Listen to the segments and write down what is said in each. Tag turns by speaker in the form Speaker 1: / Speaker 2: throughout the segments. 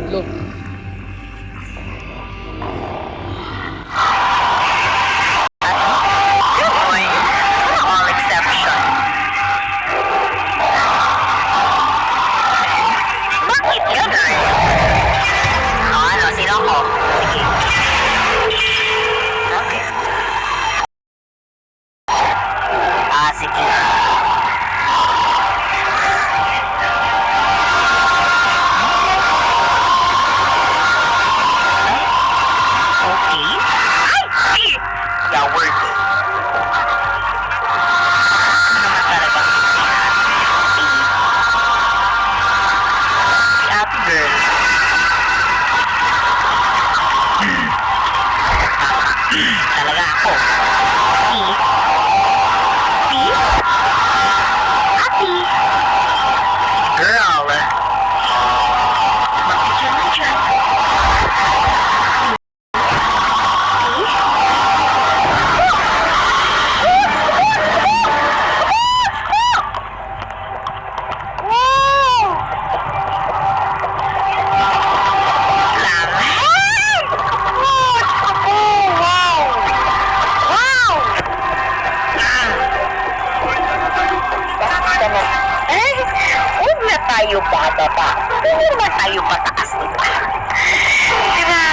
Speaker 1: Look.
Speaker 2: Tayo bababa. Hindi naman tayo pataas nito. Diba?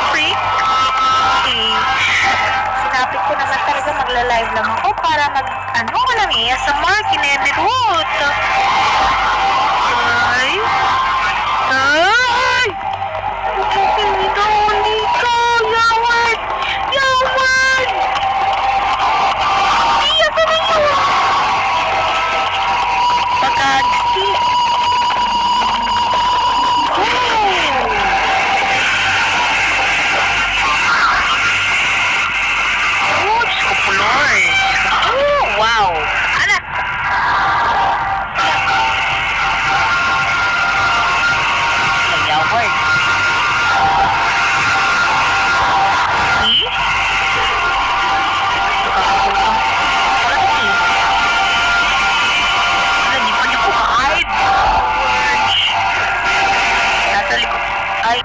Speaker 2: Freak? Sinabi ko naman talaga magla-live lang ako para walang iya sa Mark Kinemerut. Ay! Hindi ko! Yawad! Yawad! Iya ka na yun! Wow! Anak! Yaward! Di pa niyo kumakain! Nasa likod. Ay!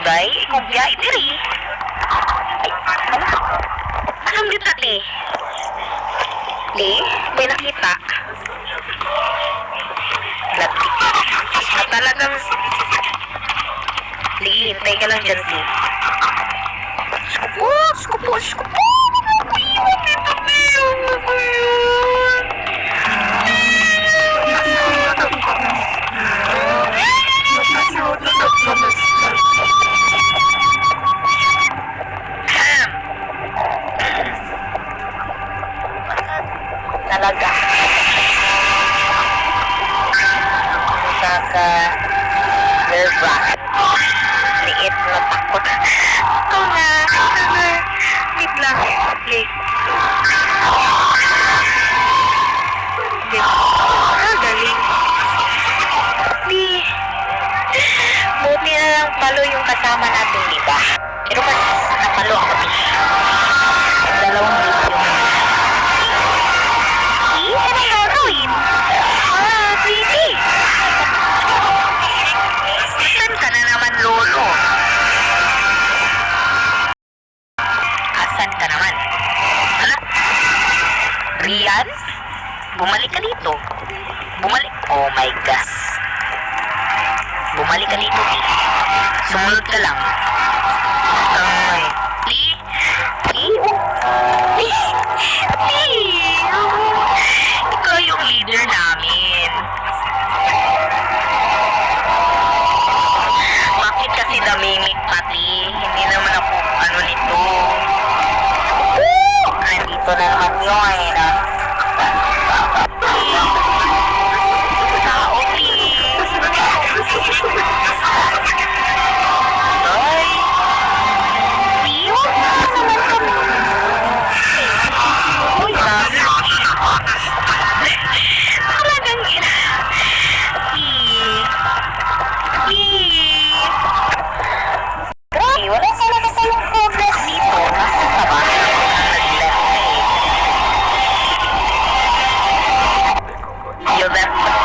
Speaker 2: Day, kumpya, diri. Ay, ano? Anong dito, te? Te, may nakita. Lati. At talagang... Li, hintay ka lang dyan, te. Skupo, skupo, skupo. Iwan dito, te. Talaga. Nerva. Liit na takot. Ito na. Wait lang. Okay. Galing. Buti na lang palo yung kasama natin, diba? Pero mas napalo ako. Dalawang video. Anong gagawin? Pretty. Saan ka na naman, Lolo? Asan ka naman? Hala? Rian? Bumalik ka dito. Bumalik. Oh my gosh. Bumalik ka dito, eh. Sumunod ka lang. Ikaw yung leader namin.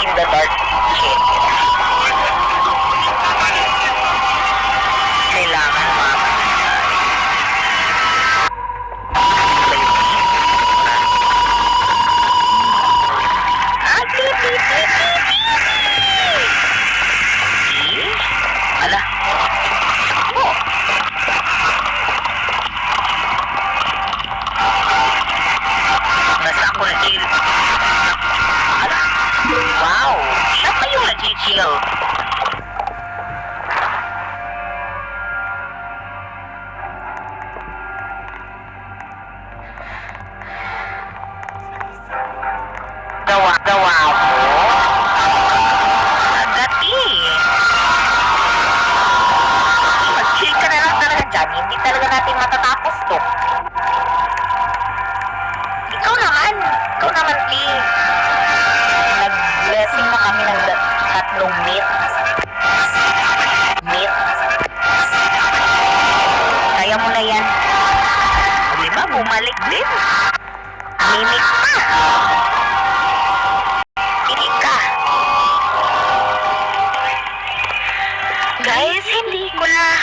Speaker 2: in the dark. Shit. Kailangan ala. Oh. Basta ako na-chill. Ala. Wow. Siya pa yung nag-chill. Gawa mo. Agad mag-chill ka na lang talaga dyan. Hindi talaga natin matatapos to. Ikaw naman, Lee. Nag-blessing na kami ng 3 meat. Kaya mo na yan. Diba, bumalik din. Mimik pa. Pinig ka. Guys, hindi ko na,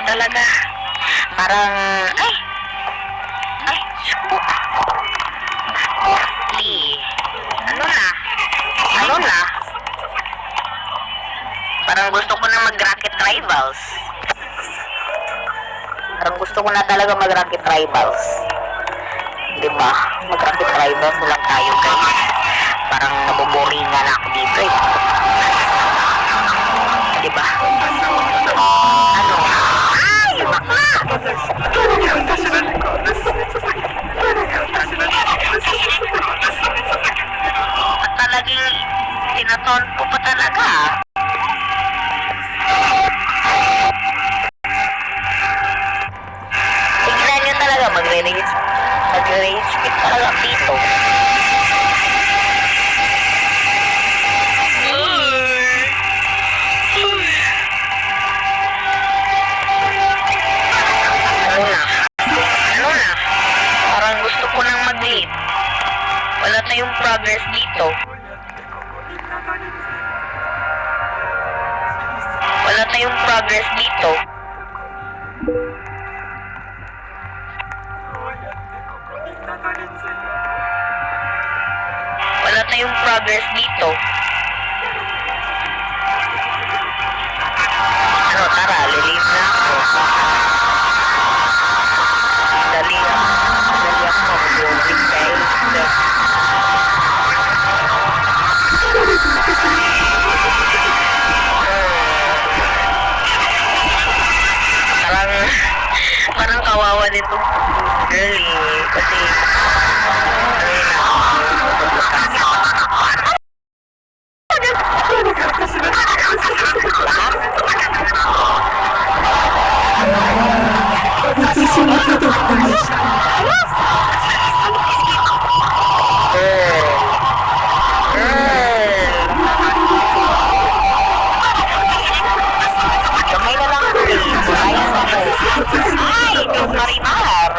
Speaker 2: talaga. Parang, shuko. Lee, ano na? Parang gusto ko na mag-rocket rivals. Diba? Mag-rocket rivals lang tayo, guys. Parang naboboringan na ako dito eh. Diba? Ay! Bakla! At talagang tinaton ko pa talaga. Tignan nyo talaga, mag-rage quit talaga dito. Ano na? Parang gusto ko nang mag-leave. Wala tayong progress dito. Wala tayong progress dito. Tara, lilive na ako. Dali ako mag-rolling guys. Parang kawawa nito girl eh. Kasi kamay na lang ay, Diyos Marimar.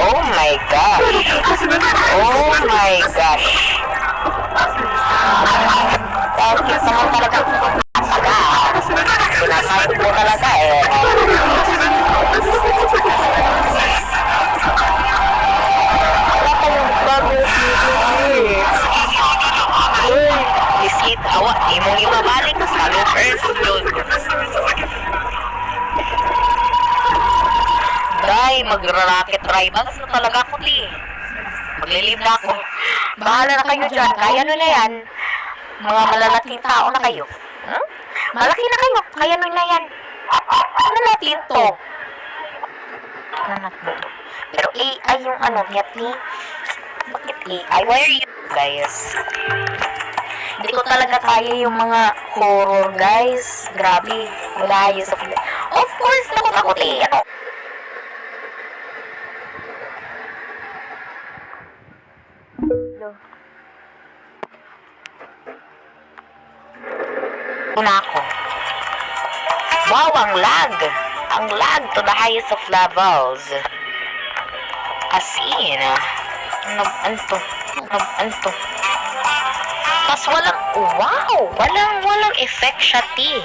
Speaker 2: Oh my gosh. Bakit naman talaga? Sinasayang ko talaga eh. Wala pa yung progress nito eh. Biskit, awa, di mong ibabalik sa loopers yun. Day, mag-rocket rivals na talaga ako di. Maglilive na ako. Bahala na kayo dyan. Kaya nyo na yan. Mga malalaking tao na kayo. Malaki na kayo. Kaya nyo na yan. Ano natin to? Pero AI yung Yati. Bakit AI? Why are you guys? Hindi ko talaga kaya yung mga horror guys. Grabe. Malayo sa... Of course, takot eh. Na ako. Wow, ang lag. ang lag to the highest of levels. As in, ano to? Tapos walang effect siya, ti.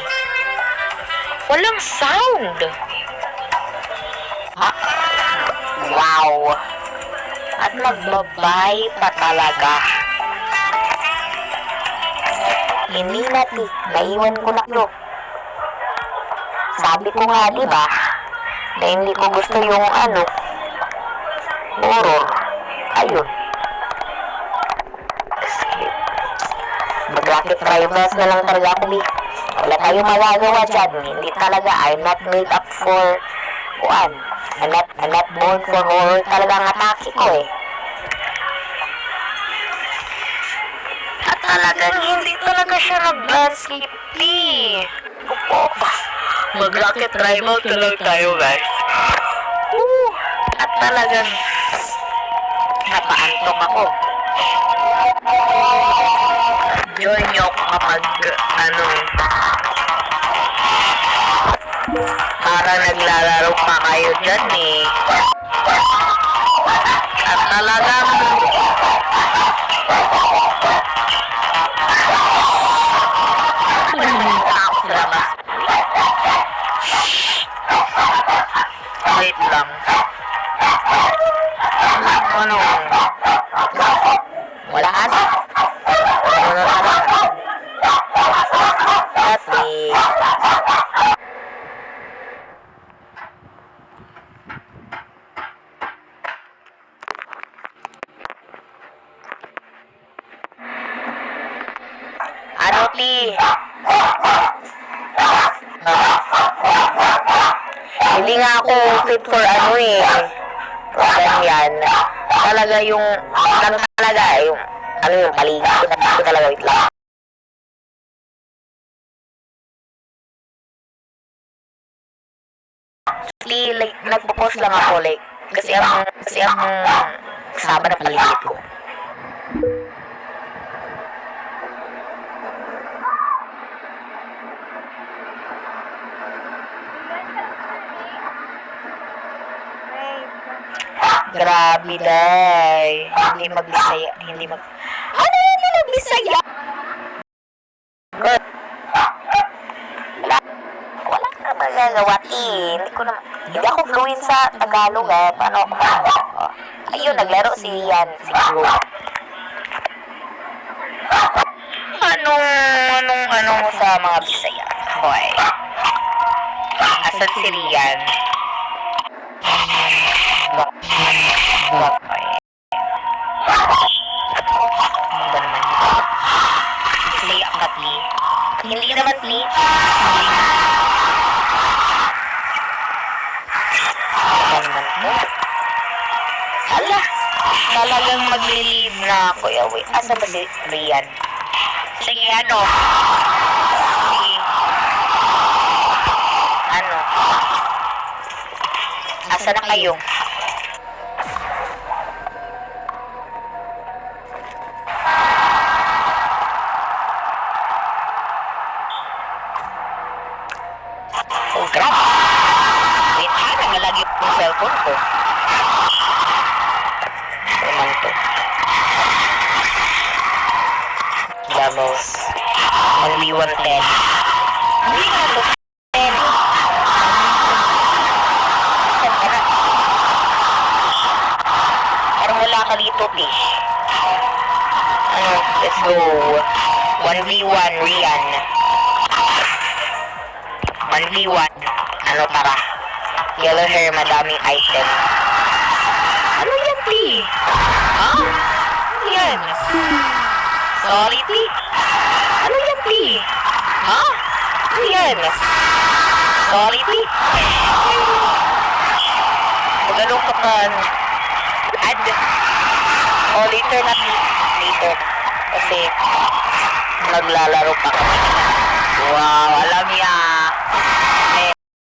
Speaker 2: Walang sound. Ha? Wow. At magbabay pa talaga. Hindi na, ti. Naiwan ko na yun. Sabi ko nga, di ba, na hindi ko gusto yung horror. Ayun. Mag-rocket rivals na lang talaga ako, di. Wala tayong magagawa dyan. Hindi talaga, I'm not made up for, I'm not born for horror talaga ang atake ko, eh. At talagang hindi talaga siya nag-sleep, di. Opo. Mag-rocket rival talaga tayo, guys. At talagang napaantok ako. Join nyo ako kapag para naglalaro pa kayo dyan, eh. At talagang pumunta ako sa labas. Wait lang. Wala ka na. Ti? Hindi nga ako fit for ganyan. Talaga yung paligid ko talaga, wait lang. Actually, like, nagpo-post lang ako, like, kasi ang kasama na paligid ko. Grabe, day. Hindi magbisaya. Ano yan yung magbisaya? Good. Wala ka na magagawa, ti. Hindi ako fluent sa Tagalog, eh. Paano ako ayun, naglaro si Rian. Si Drew. Anong sa mga Bisaya? Boy. Asan si Rian? Hindi naman, Pli. Hala, talagang maglilib na ako. Wait, asa ba si Rian? Sige, asa na kayo? Oh, grabe. Wait, nagalagi yung cellphone ko. Naman to. Levels. 1v110. Hindi nga to. 10. Saan ka na? Parang wala ka dito, Tish. Let's go. 1v1, Rian. 1v1. Tara. Yellow hair, madaming item. Ano yan, P? Ha? Ano yan? Sorry, P. Ano yan, P? Ha? Ano yan? Sorry, P. Magalong ka pa. Add. Later na, P. Later. Kasi, naglalaro pa kami. Wow, alam niya.